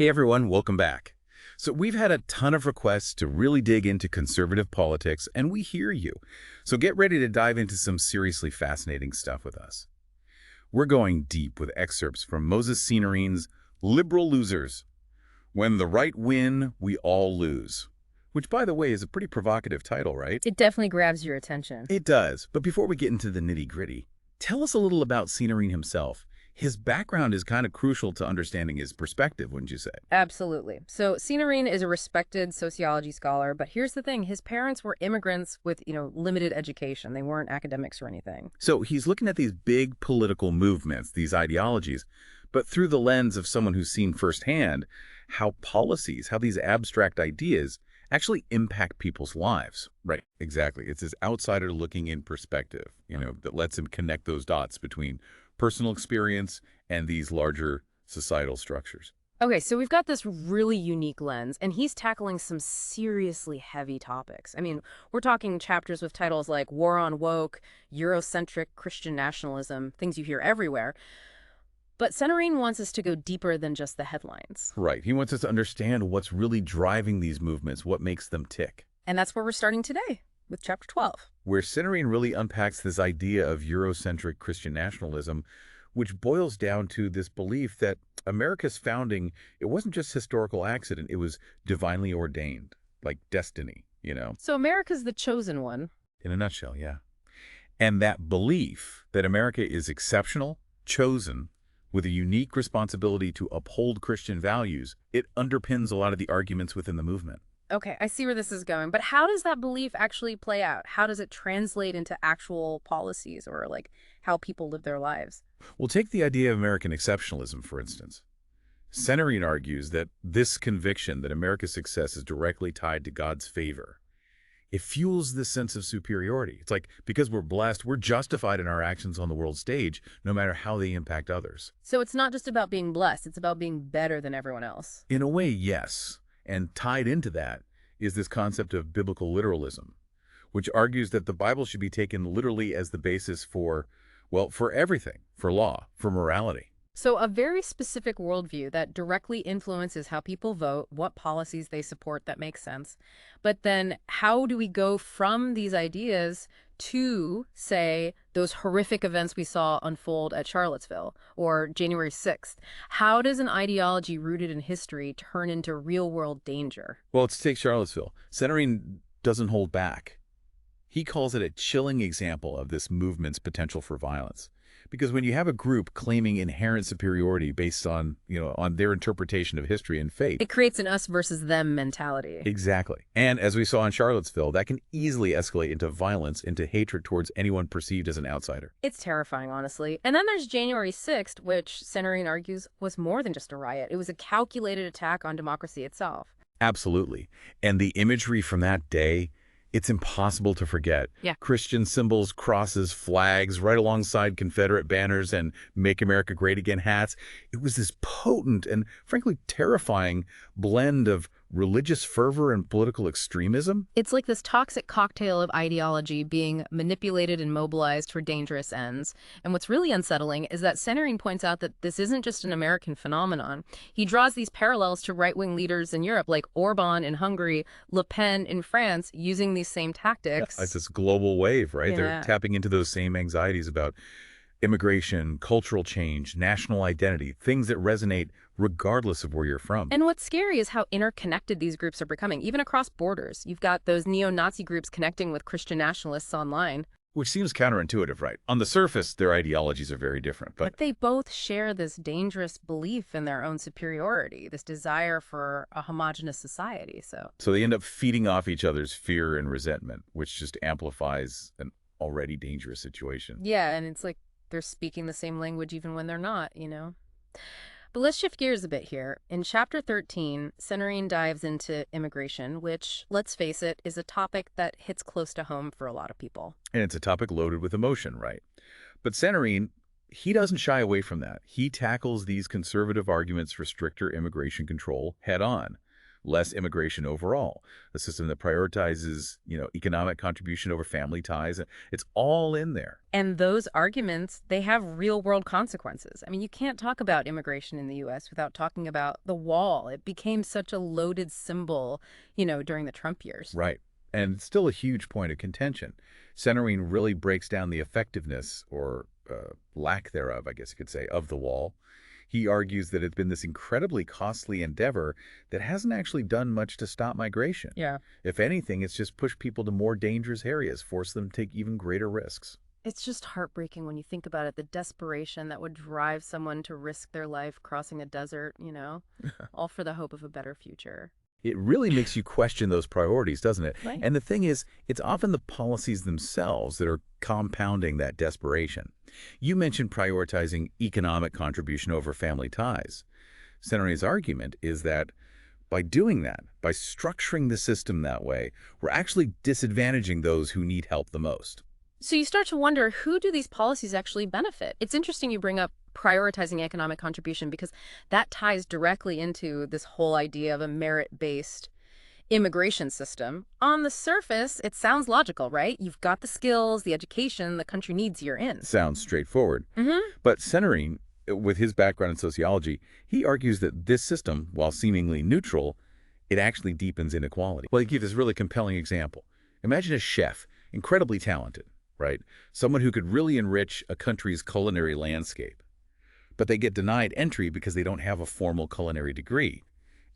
Hey everyone, welcome back. So we've had a ton of requests to really dig into conservative politics, and we hear you. So get ready to dive into some seriously fascinating stuff with us. We're going deep with excerpts from Moses Seenarine's Liberal Losers. When the right win, we all lose. Which, by the way, is a pretty provocative title, right? It definitely grabs your attention. It does. But before we get into the nitty-gritty, tell us a little about Seenarine himself. His background is kind of crucial to understanding his perspective, wouldn't you say? Absolutely. So seenarine is a respected sociology scholar, but here's the thing. His parents were immigrants with, limited education. They weren't academics or anything. So he's looking at these big political movements, these ideologies, but through the lens of someone who's seen firsthand how policies, how these abstract ideas actually impact people's lives. Right, exactly. It's this outsider looking in perspective, that lets him connect those dots between personal experience and these larger societal structures. Okay, so we've got this really unique lens, and he's tackling some seriously heavy topics. I mean, we're talking chapters with titles like War on Woke, Eurocentric Christian Nationalism, things you hear everywhere. But Seenarine wants us to go deeper than just the headlines. Right. He wants us to understand what's really driving these movements, what makes them tick. And that's where we're starting today, with chapter 12. Where Seenarine really unpacks this idea of Eurocentric Christian nationalism, which boils down to this belief that America's founding, it wasn't just historical accident, it was divinely ordained, like destiny. So America's the chosen one. In a nutshell, yeah. And that belief that America is exceptional, chosen, with a unique responsibility to uphold Christian values, it underpins a lot of the arguments within the movement. Okay, I see where this is going, but how does that belief actually play out? How does it translate into actual policies or how people live their lives? Well, take the idea of American exceptionalism, for instance. Seenarine argues that this conviction that America's success is directly tied to God's favor. It fuels this sense of superiority. It's like, because we're blessed, we're justified in our actions on the world stage, no matter how they impact others. So it's not just about being blessed, it's about being better than everyone else. In a way, yes. And tied into that is this concept of biblical literalism, which argues that the Bible should be taken literally as the basis for everything, for law, for morality. So a very specific worldview that directly influences how people vote, what policies they support that makes sense. But then how do we go from these ideas to, say, those horrific events we saw unfold at Charlottesville or January 6th? How does an ideology rooted in history turn into real-world danger? Well, let's take Charlottesville. Seenarine doesn't hold back. He calls it a chilling example of this movement's potential for violence. Because when you have a group claiming inherent superiority based on, on their interpretation of history and fate, it creates an us versus them mentality. Exactly. And as we saw in Charlottesville, that can easily escalate into violence, into hatred towards anyone perceived as an outsider. It's terrifying, honestly. And then there's January 6th, which Seenarine argues was more than just a riot. It was a calculated attack on democracy itself. Absolutely. And the imagery from that day, it's impossible to forget. Yeah. Christian symbols, crosses, flags, right alongside Confederate banners and Make America Great Again hats. It was this potent and, frankly, terrifying blend of religious fervor and political extremism. It's like this toxic cocktail of ideology being manipulated and mobilized for dangerous ends. And what's really unsettling is that Seenarine points out that this isn't just an American phenomenon. He draws these parallels to right-wing leaders in Europe, like Orban in Hungary, Le Pen in France, using these same tactics. It's this global wave, right? Yeah. They're tapping into those same anxieties about immigration, cultural change, national identity, things that resonate regardless of where you're from. And what's scary is how interconnected these groups are becoming, even across borders. You've got those neo-Nazi groups connecting with Christian nationalists online. Which seems counterintuitive, right? On the surface, their ideologies are very different. But they both share this dangerous belief in their own superiority, this desire for a homogenous society. So they end up feeding off each other's fear and resentment, which just amplifies an already dangerous situation. Yeah, and it's like they're speaking the same language even when they're not, But let's shift gears a bit here. In Chapter 13, Seenarine dives into immigration, which, let's face it, is a topic that hits close to home for a lot of people. And it's a topic loaded with emotion, right? But Seenarine, he doesn't shy away from that. He tackles these conservative arguments for stricter immigration control head on. less immigration overall, a system that prioritizes, economic contribution over family ties. It's all in there. And those arguments, they have real-world consequences. I mean, you can't talk about immigration in the U.S. without talking about the wall. It became such a loaded symbol, during the Trump years. Right. And it's still a huge point of contention. Seenarine really breaks down the effectiveness, or lack thereof, I guess you could say, of the wall. He argues that it's been this incredibly costly endeavor that hasn't actually done much to stop migration. Yeah. If anything, it's just pushed people to more dangerous areas, forced them to take even greater risks. It's just heartbreaking when you think about it, the desperation that would drive someone to risk their life crossing a desert, all for the hope of a better future. It really makes you question those priorities, doesn't it? Right. And the thing is, it's often the policies themselves that are compounding that desperation. You mentioned prioritizing economic contribution over family ties. Seenarine's argument is that by doing that, by structuring the system that way, we're actually disadvantaging those who need help the most. So you start to wonder, who do these policies actually benefit? It's interesting you bring up prioritizing economic contribution because that ties directly into this whole idea of a merit-based immigration system. On the surface, it sounds logical, right? You've got the skills, the education the country needs, you're in. Sounds straightforward. Mm-hmm. But Seenarine, with his background in sociology, he argues that this system, while seemingly neutral, it actually deepens inequality. Well, he gives this really compelling example. Imagine a chef, incredibly talented, right? Someone who could really enrich a country's culinary landscape. But they get denied entry because they don't have a formal culinary degree.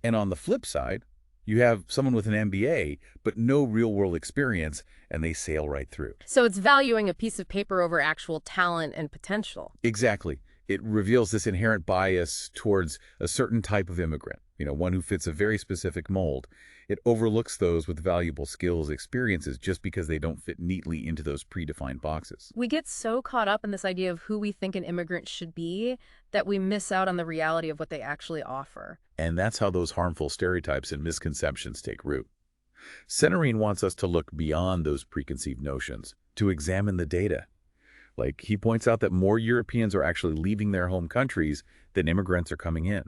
And on the flip side, you have someone with an MBA, but no real-world experience, and they sail right through. So it's valuing a piece of paper over actual talent and potential. Exactly. It reveals this inherent bias towards a certain type of immigrant, one who fits a very specific mold. It overlooks those with valuable skills, experiences, just because they don't fit neatly into those predefined boxes. We get so caught up in this idea of who we think an immigrant should be that we miss out on the reality of what they actually offer. And that's how those harmful stereotypes and misconceptions take root. Seenarine wants us to look beyond those preconceived notions, to examine the data. Like, he points out that more Europeans are actually leaving their home countries than immigrants are coming in.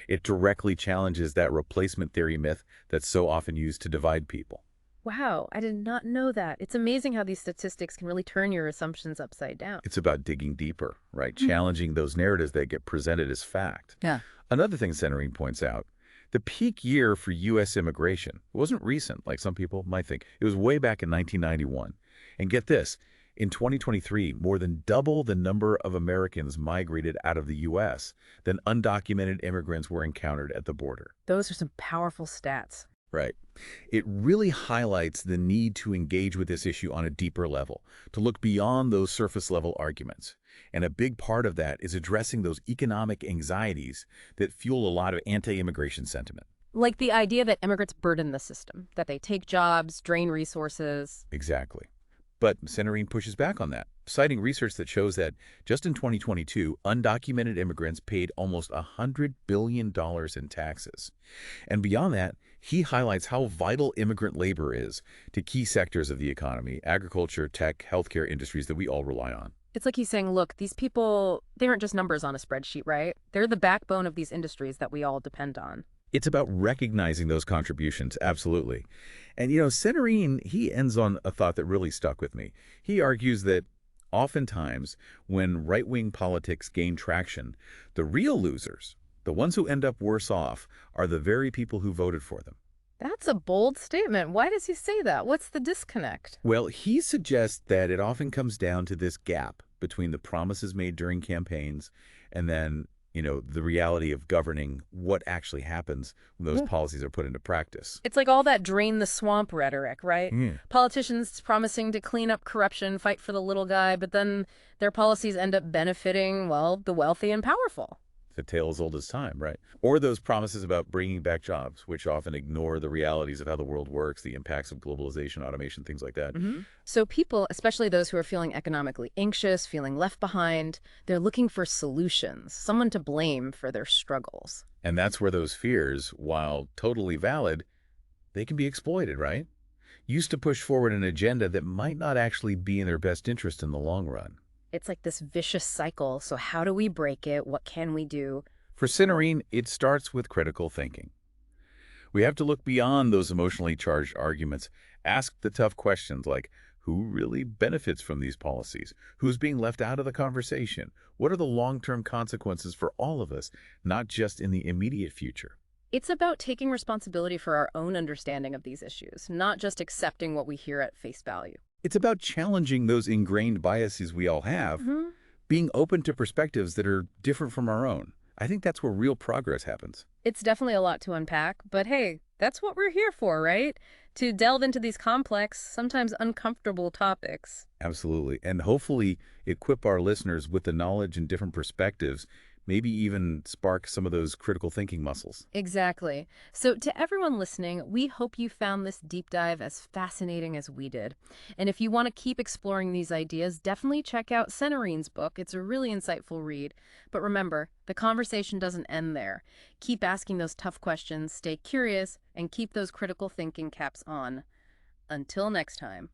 It directly challenges that replacement theory myth that's so often used to divide people. Wow, I did not know that. It's amazing how these statistics can really turn your assumptions upside down. It's about digging deeper, right? Challenging those narratives that get presented as fact. Yeah. Another thing Seenarine points out, the peak year for U.S. immigration wasn't recent, like some people might think. It was way back in 1991. And get this, in 2023, more than double the number of Americans migrated out of the U.S. than undocumented immigrants were encountered at the border. Those are some powerful stats. Right. It really highlights the need to engage with this issue on a deeper level, to look beyond those surface-level arguments. And a big part of that is addressing those economic anxieties that fuel a lot of anti-immigration sentiment. Like the idea that immigrants burden the system, that they take jobs, drain resources. Exactly. But Seenarine pushes back on that, citing research that shows that just in 2022, undocumented immigrants paid almost $100 billion in taxes. And beyond that, he highlights how vital immigrant labor is to key sectors of the economy, agriculture, tech, healthcare industries that we all rely on. It's like he's saying, look, these people, they aren't just numbers on a spreadsheet, right? They're the backbone of these industries that we all depend on. It's about recognizing those contributions, absolutely. And, Seenarine, he ends on a thought that really stuck with me. He argues that oftentimes when right-wing politics gain traction, the real losers, the ones who end up worse off, are the very people who voted for them. That's a bold statement. Why does he say that? What's the disconnect? Well, he suggests that it often comes down to this gap between the promises made during campaigns and then the reality of governing what actually happens when those policies are put into practice. It's like all that drain the swamp rhetoric, right? Yeah. Politicians promising to clean up corruption, fight for the little guy, but then their policies end up benefiting, well, the wealthy and powerful. The tale as old as time, right? Or those promises about bringing back jobs, which often ignore the realities of how the world works, the impacts of globalization, automation, things like that. So people, especially those who are feeling economically anxious, feeling left behind, they're looking for solutions, someone to blame for their struggles. And that's where those fears, while totally valid, they can be exploited, right? Used to push forward an agenda that might not actually be in their best interest in the long run. It's like this vicious cycle. So how do we break it? What can we do? For Seenarine, it starts with critical thinking. We have to look beyond those emotionally charged arguments. Ask the tough questions like, who really benefits from these policies? Who's being left out of the conversation? What are the long-term consequences for all of us, not just in the immediate future? It's about taking responsibility for our own understanding of these issues, not just accepting what we hear at face value. It's about challenging those ingrained biases we all have, Hmm. being open to perspectives that are different from our own. I think that's where real progress happens. It's definitely a lot to unpack, but hey, that's what we're here for, right? To delve into these complex, sometimes uncomfortable topics. Absolutely. And hopefully equip our listeners with the knowledge and different perspectives, maybe even spark some of those critical thinking muscles. Exactly. So, to everyone listening, we hope you found this deep dive as fascinating as we did. And if you want to keep exploring these ideas, definitely check out Seenarine's book. It's a really insightful read. But remember, the conversation doesn't end there. Keep asking those tough questions, stay curious, and keep those critical thinking caps on. Until next time.